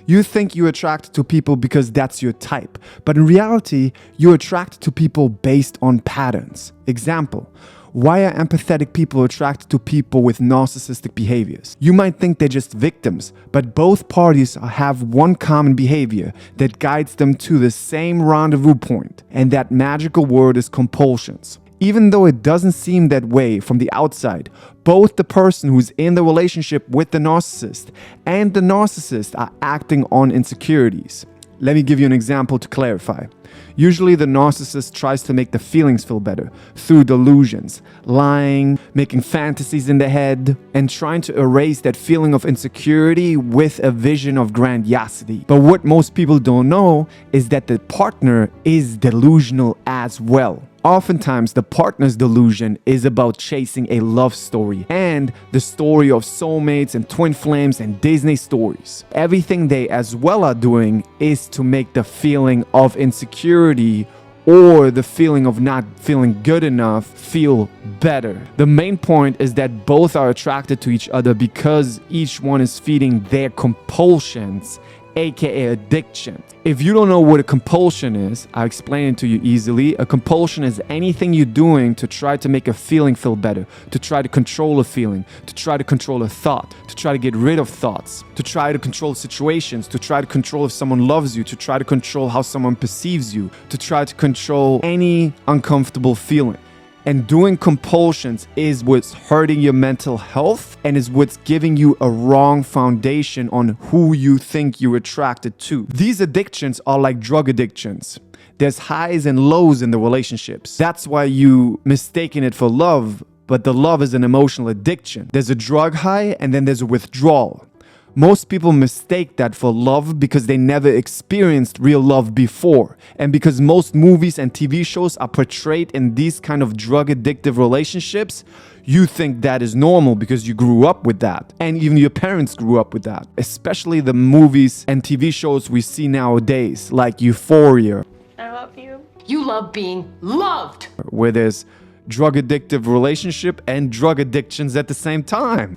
You think you're attracted to people because that's your type, but in reality, you're attracted to people based on patterns. Example, why are empathetic people attracted to people with narcissistic behaviors? You might think they're just victims, but both parties have one common behavior that guides them to the same rendezvous point, and that magical word is compulsions. Even though it doesn't seem that way from the outside, both the person who's in the relationship with the narcissist and the narcissist are acting on insecurities. Let me give you an example to clarify. Usually the narcissist tries to make the feelings feel better through delusions, lying, making fantasies in the head, and trying to erase that feeling of insecurity with a vision of grandiosity. But what most people don't know is that the partner is delusional as well. Oftentimes, the partner's delusion is about chasing a love story and the story of soulmates and twin flames and Disney stories. Everything they as well are doing is to make the feeling of insecurity or the feeling of not feeling good enough feel better. The main point is that both are attracted to each other because each one is feeding their compulsions, aka addiction. If you don't know what a compulsion is, I'll explain it to you easily. A compulsion is anything you're doing to try to make a feeling feel better, to try to control a feeling, to try to control a thought, to try to get rid of thoughts, to try to control situations, to try to control if someone loves you, to try to control how someone perceives you, to try to control any uncomfortable feeling. And doing compulsions is what's hurting your mental health and is what's giving you a wrong foundation on who you think you're attracted to. These addictions are like drug addictions. There's highs and lows in the relationships. That's why you mistaken it for love, but the love is an emotional addiction. There's a drug high and then there's a withdrawal. Most people mistake that for love because they never experienced real love before. And because most movies and TV shows are portrayed in these kind of drug addictive relationships, you think that is normal because you grew up with that. And even your parents grew up with that. Especially the movies and TV shows we see nowadays, like Euphoria. I love you. You love being loved. Where there's drug addictive relationship and drug addictions at the same time.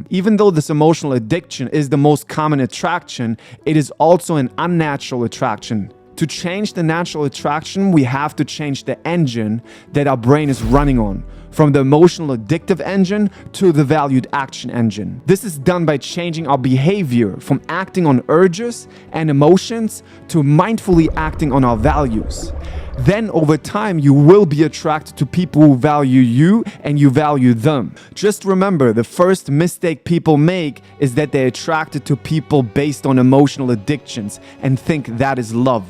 Even though this emotional addiction is the most common attraction, it is also an unnatural attraction. To change the natural attraction, we have to change the engine that our brain is running on, from the emotional addictive engine to the valued action engine. This is done by changing our behavior from acting on urges and emotions to mindfully acting on our values. Then over time, you will be attracted to people who value you and you value them. Just remember, the first mistake people make is that they're attracted to people based on emotional addictions and think that is love.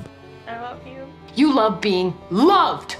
I love you. You love being loved.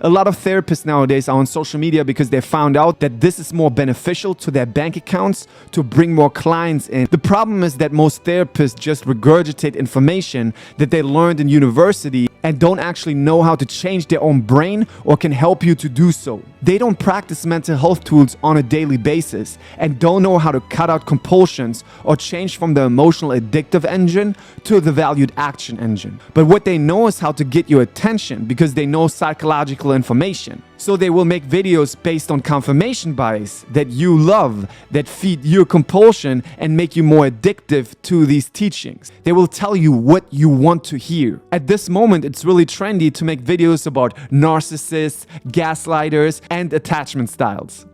A lot of therapists nowadays are on social media because they found out that this is more beneficial to their bank accounts to bring more clients in. The problem is that most therapists just regurgitate information that they learned in university and don't actually know how to change their own brain or can help you to do so. They don't practice mental health tools on a daily basis and don't know how to cut out compulsions or change from the emotional addictive engine to the valued action engine. But what they know is how to get your attention because they know psychological information. So they will make videos based on confirmation bias that you love, that feed your compulsion and make you more addictive to these teachings. They will tell you what you want to hear. At this moment, it's really trendy to make videos about narcissists, gaslighters, and attachment styles.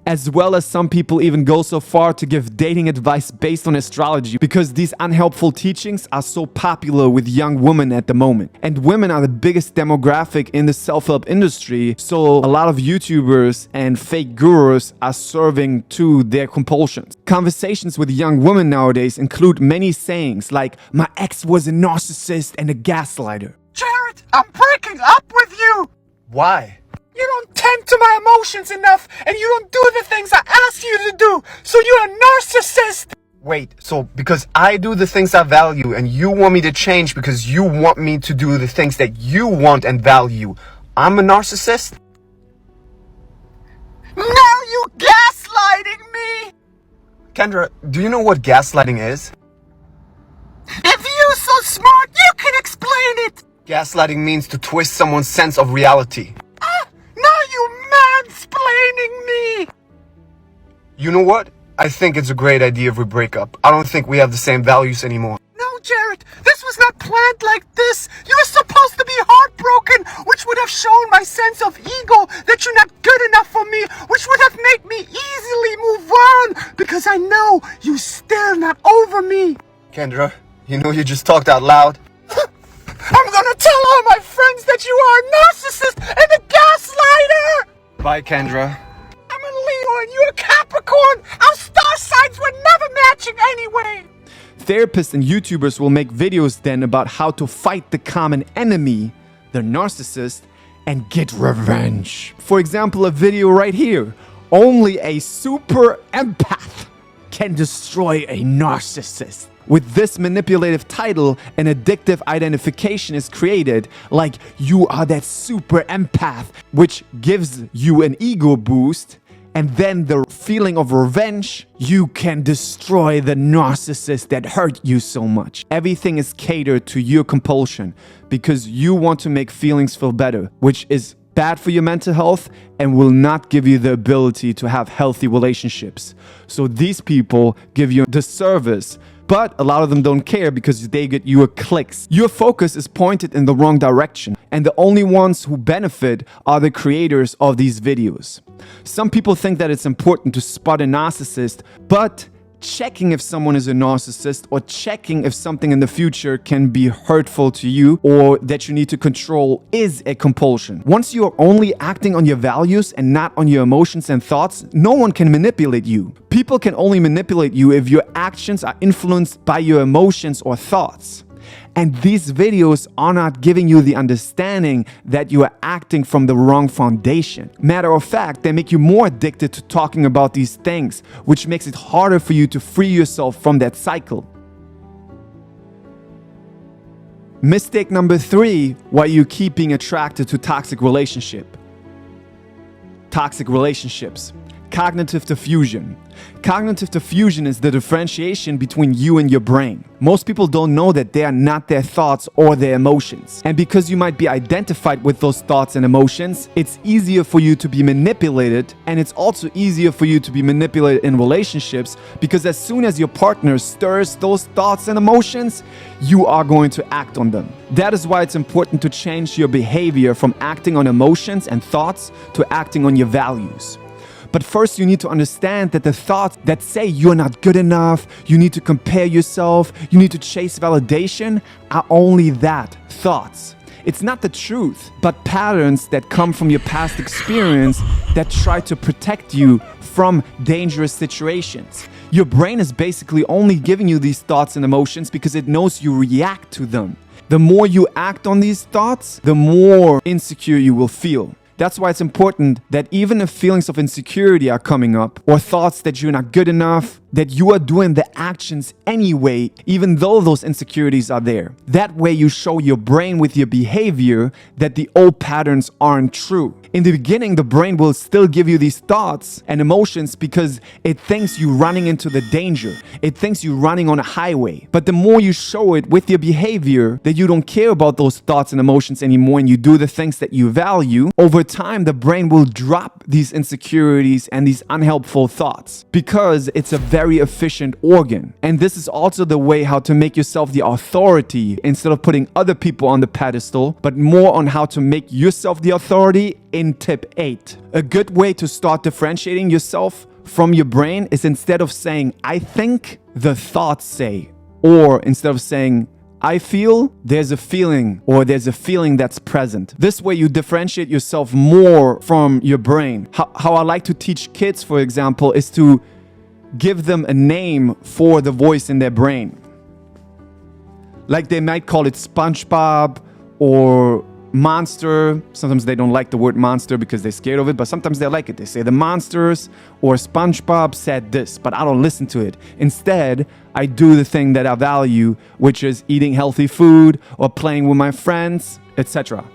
As well as some people even go so far to give dating advice based on astrology because these unhelpful teachings are so popular with young women at the moment. And women are the biggest demographic in the self-help industry, so a lot of YouTubers and fake gurus are serving to their compulsions. Conversations with young women nowadays include many sayings like, "My ex was a narcissist and a gaslighter." Jared, I'm breaking up with you! Why? You don't tend to my emotions enough, and you don't do the things I ask you to do, so you're a narcissist! Wait, so because I do the things I value and you want me to change because you want me to do the things that you want and value, I'm a narcissist? Now you gaslighting me! Kendra, do you know what gaslighting is? If you're so smart, you can explain it! Gaslighting means to twist someone's sense of reality. Now you mansplaining me! You know what? I think it's a great idea if we break up. I don't think we have the same values anymore. No, Jared, this was not planned like this. You were supposed to be heartbroken, which would have shown my sense of ego that you're not good enough for me, which would have made me easily move on, because I know you're still not over me. Kendra, you know you just talked out loud. I'm gonna tell all my friends that you are a narcissist and a gaslighter! Bye, Kendra. I'm a Leo and you're a Capricorn! Our star signs were never matching anyway! Therapists and YouTubers will make videos then about how to fight the common enemy, the narcissist, and get revenge. For example, a video right here. Only a super empath can destroy a narcissist. With this manipulative title, an addictive identification is created, like you are that super empath, which gives you an ego boost. And then the feeling of revenge, you can destroy the narcissist that hurt you so much. Everything is catered to your compulsion because you want to make feelings feel better, which is bad for your mental health and will not give you the ability to have healthy relationships. So these people give you a disservice, but a lot of them don't care because they get your clicks. Your focus is pointed in the wrong direction, and the only ones who benefit are the creators of these videos. Some people think that it's important to spot a narcissist, but checking if someone is a narcissist or checking if something in the future can be hurtful to you or that you need to control is a compulsion. Once you are only acting on your values and not on your emotions and thoughts, no one can manipulate you. People can only manipulate you if your actions are influenced by your emotions or thoughts. And these videos are not giving you the understanding that you are acting from the wrong foundation. Matter of fact, they make you more addicted to talking about these things, which makes it harder for you to free yourself from that cycle. Mistake number 3, why you keep being attracted to toxic relationship. Toxic relationships. Cognitive diffusion. Cognitive diffusion is the differentiation between you and your brain. Most people don't know that they are not their thoughts or their emotions. And because you might be identified with those thoughts and emotions, it's easier for you to be manipulated, and it's also easier for you to be manipulated in relationships because as soon as your partner stirs those thoughts and emotions, you are going to act on them. That is why it's important to change your behavior from acting on emotions and thoughts to acting on your values. But first, you need to understand that the thoughts that say you're not good enough, you need to compare yourself, you need to chase validation, are only that, thoughts. It's not the truth, but patterns that come from your past experience that try to protect you from dangerous situations. Your brain is basically only giving you these thoughts and emotions because it knows you react to them. The more you act on these thoughts, the more insecure you will feel. That's why it's important that even if feelings of insecurity are coming up or thoughts that you're not good enough, that you are doing the actions anyway, even though those insecurities are there. That way you show your brain with your behavior that the old patterns aren't true. In the beginning, the brain will still give you these thoughts and emotions because it thinks you're running into the danger. It thinks you're running on a highway. But the more you show it with your behavior that you don't care about those thoughts and emotions anymore and you do the things that you value, over time the brain will drop these insecurities and these unhelpful thoughts because it's a very efficient organ. And this is also the way how to make yourself the authority instead of putting other people on the pedestal, but more on how to make yourself the authority in tip 8. A good way to start differentiating yourself from your brain is instead of saying, I think, the thoughts say, or instead of saying, I feel, there's a feeling, or there's a feeling that's present. This way you differentiate yourself more from your brain. How I like to teach kids, for example, is to give them a name for the voice in their brain. Like they might call it SpongeBob or monster. Sometimes they don't like the word monster because they're scared of it, but sometimes they like it. They say the monsters or SpongeBob said this, but I don't listen to it. Instead, I do the thing that I value, which is eating healthy food or playing with my friends, etc.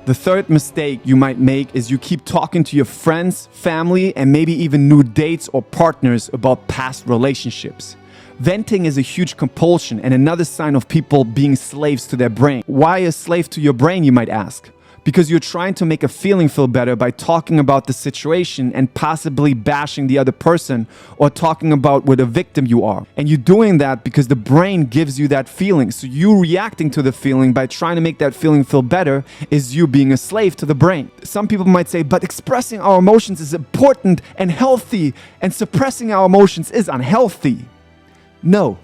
The third mistake you might make is you keep talking to your friends, family, and maybe even new dates or partners about past relationships. Venting is a huge compulsion and another sign of people being slaves to their brain. Why a slave to your brain, you might ask? because you're trying to make a feeling feel better by talking about the situation and possibly bashing the other person or talking about what a victim you are. And you're doing that because the brain gives you that feeling. So you reacting to the feeling by trying to make that feeling feel better is you being a slave to the brain. Some people might say, but expressing our emotions is important and healthy, and suppressing our emotions is unhealthy. No.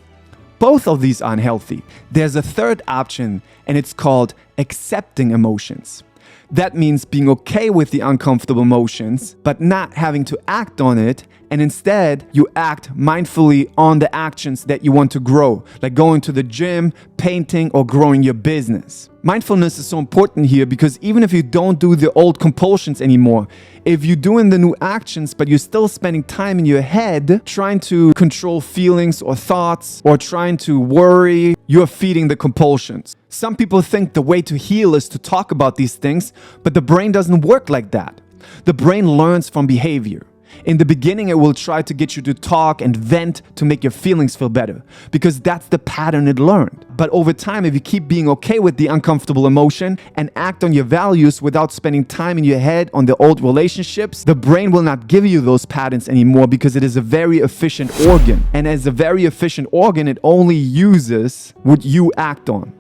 Both of these are unhealthy. There's a third option, and it's called accepting emotions. That means being okay with the uncomfortable emotions, but not having to act on it, and instead you act mindfully on the actions that you want to grow, like going to the gym, painting, or growing your business. Mindfulness is so important here because even if you don't do the old compulsions anymore, if you're doing the new actions but you're still spending time in your head trying to control feelings or thoughts or trying to worry, you're feeding the compulsions. Some people think the way to heal is to talk about these things, but the brain doesn't work like that. The brain learns from behavior. In the beginning, it will try to get you to talk and vent to make your feelings feel better, because that's the pattern it learned. But over time, if you keep being okay with the uncomfortable emotion and act on your values without spending time in your head on the old relationships, the brain will not give you those patterns anymore because it is a very efficient organ. And as a very efficient organ, it only uses what you act on.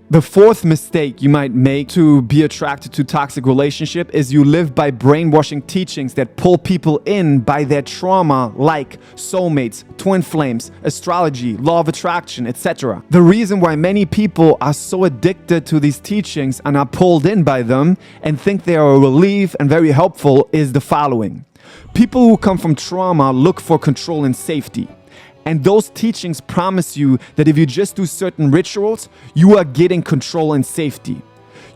The fourth mistake you might make to be attracted to toxic relationship is you live by brainwashing teachings that pull people in by their trauma, like soulmates, twin flames, astrology, law of attraction, etc. The reason why many people are so addicted to these teachings and are pulled in by them and think they are a relief and very helpful is the following. People who come from trauma look for control and safety. And those teachings promise you that if you just do certain rituals, you are getting control and safety.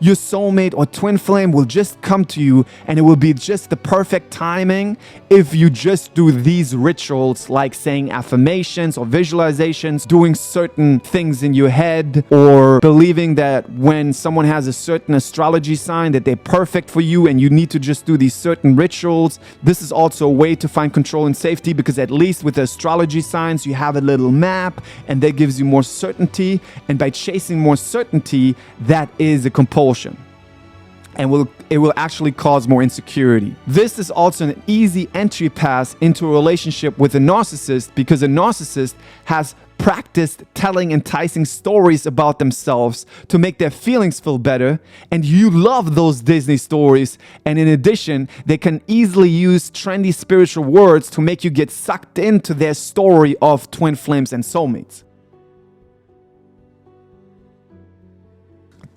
Your soulmate or twin flame will just come to you and it will be just the perfect timing if you just do these rituals like saying affirmations or visualizations, doing certain things in your head, or believing that when someone has a certain astrology sign that they're perfect for you and you need to just do these certain rituals. This is also a way to find control and safety because at least with the astrology signs you have a little map and that gives you more certainty, and by chasing more certainty, that is a compulsion. And it will actually cause more insecurity. This is also an easy entry pass into a relationship with a narcissist because a narcissist has practiced telling enticing stories about themselves to make their feelings feel better, and you love those Disney stories, and in addition, they can easily use trendy spiritual words to make you get sucked into their story of twin flames and soulmates.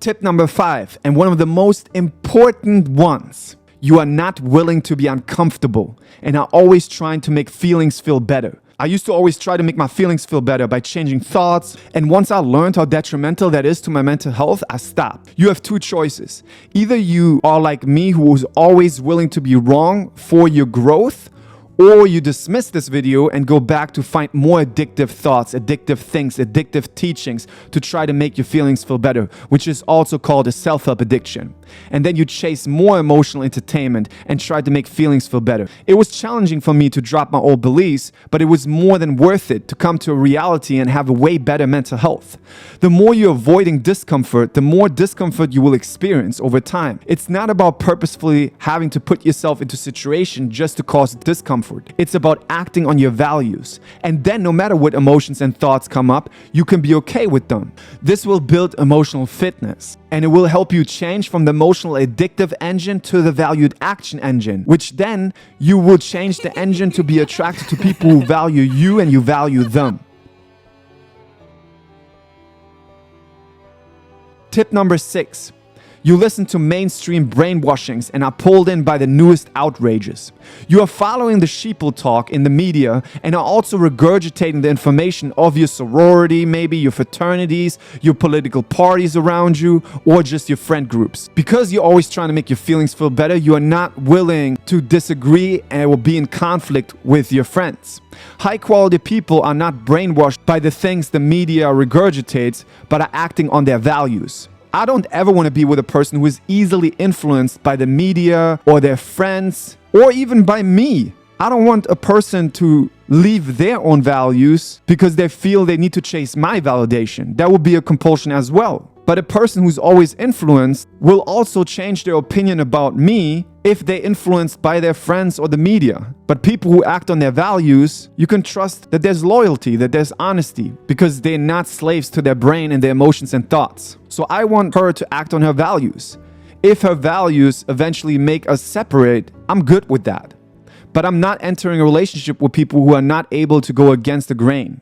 Tip number 5, and one of the most important ones. You are not willing to be uncomfortable and are always trying to make feelings feel better. I used to always try to make my feelings feel better by changing thoughts, and once I learned how detrimental that is to my mental health, I stopped. You have two choices. Either you are like me, who is always willing to be wrong for your growth, or you dismiss this video and go back to find more addictive thoughts, addictive things, addictive teachings to try to make your feelings feel better, which is also called a self-help addiction. And then you chase more emotional entertainment and try to make feelings feel better. It was challenging for me to drop my old beliefs, but it was more than worth it to come to a reality and have a way better mental health. The more you're avoiding discomfort, the more discomfort you will experience over time. It's not about purposefully having to put yourself into situations just to cause discomfort. It's about acting on your values. And then no matter what emotions and thoughts come up, you can be okay with them. This will build emotional fitness, and it will help you change from the emotional addictive engine to the valued action engine, which then you will change the engine to be attracted to people who value you and you value them. Tip number 6. You listen to mainstream brainwashings and are pulled in by the newest outrages. You are following the sheeple talk in the media and are also regurgitating the information of your sorority, maybe your fraternities, your political parties around you, or just your friend groups. Because you're always trying to make your feelings feel better, you are not willing to disagree and will be in conflict with your friends. High quality people are not brainwashed by the things the media regurgitates, but are acting on their values. I don't ever want to be with a person who is easily influenced by the media or their friends or even by me. I don't want a person to leave their own values because they feel they need to chase my validation. That would be a compulsion as well. But a person who's always influenced will also change their opinion about me if they're influenced by their friends or the media. But people who act on their values, you can trust that there's loyalty, that there's honesty, because they're not slaves to their brain and their emotions and thoughts. So I want her to act on her values. If her values eventually make us separate, I'm good with that. But I'm not entering a relationship with people who are not able to go against the grain.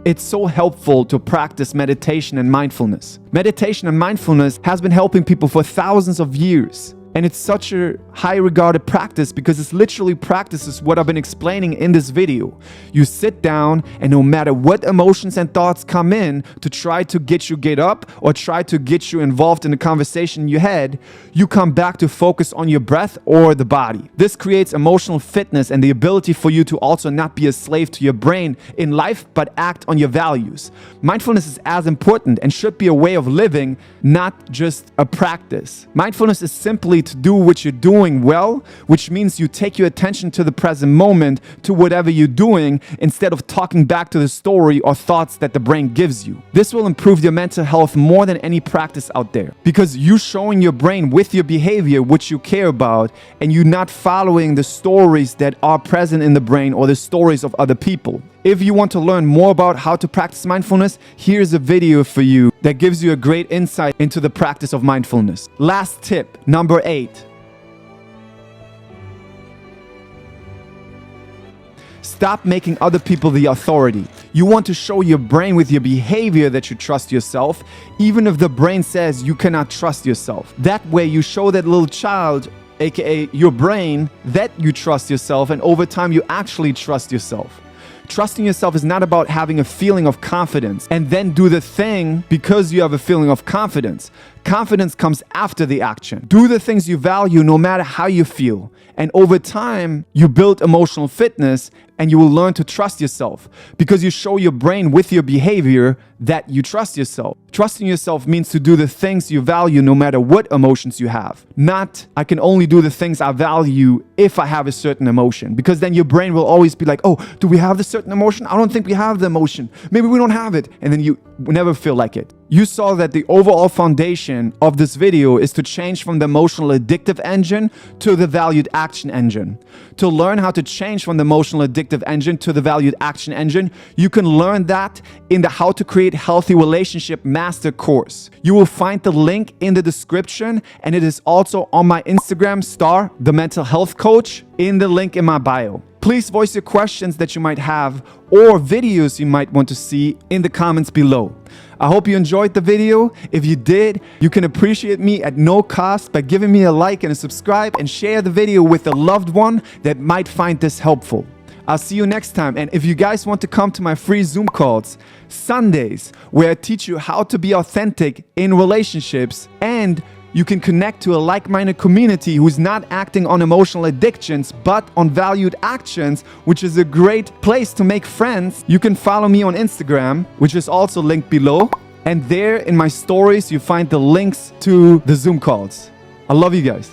It's so helpful to practice meditation and mindfulness. Meditation and mindfulness has been helping people for thousands of years. And it's such a high regarded practice because it literally practices what I've been explaining in this video. You sit down and no matter what emotions and thoughts come in to try to get up or try to get you involved in the conversation in your head, you come back to focus on your breath or the body. This creates emotional fitness and the ability for you to also not be a slave to your brain in life but act on your values. Mindfulness is as important and should be a way of living, not just a practice. Mindfulness is simply to do what you're doing well, which means you take your attention to the present moment, to whatever you're doing, instead of talking back to the story or thoughts that the brain gives you. This will improve your mental health more than any practice out there, because you're showing your brain with your behavior what you care about, and you're not following the stories that are present in the brain or the stories of other people. If you want to learn more about how to practice mindfulness, here's a video for you that gives you a great insight into the practice of mindfulness. Last tip, number 8. Stop making other people the authority. You want to show your brain with your behavior that you trust yourself, even if the brain says you cannot trust yourself. That way you show that little child, aka your brain, that you trust yourself, and over time you actually trust yourself. Trusting yourself is not about having a feeling of confidence and then do the thing because you have a feeling of confidence. Confidence comes after the action. Do the things you value no matter how you feel. And over time, you build emotional fitness and you will learn to trust yourself because you show your brain with your behavior that you trust yourself. Trusting yourself means to do the things you value no matter what emotions you have. Not, I can only do the things I value if I have a certain emotion, because then your brain will always be like, oh, do we have this certain emotion? I don't think we have the emotion. Maybe we don't have it. And then you never feel like it. You saw that the overall foundation of this video is to change from the emotional addictive engine to the valued action engine. To learn how to change from the emotional addictive engine to the valued action engine, you can learn that in the How to Create Healthy Relationship Master course. You will find the link in the description, and it is also on my Instagram star, the mental health coach, in the link in my bio. Please voice your questions that you might have or videos you might want to see in the comments below. I hope you enjoyed the video. If you did, you can appreciate me at no cost by giving me a like and a subscribe, and share the video with a loved one that might find this helpful. I'll see you next time. And if you guys want to come to my free Zoom calls, Sundays, where I teach you how to be authentic in relationships, and you can connect to a like-minded community who's not acting on emotional addictions but on valued actions, which is a great place to make friends. You can follow me on Instagram, which is also linked below. And there in my stories, you find the links to the Zoom calls. I love you guys.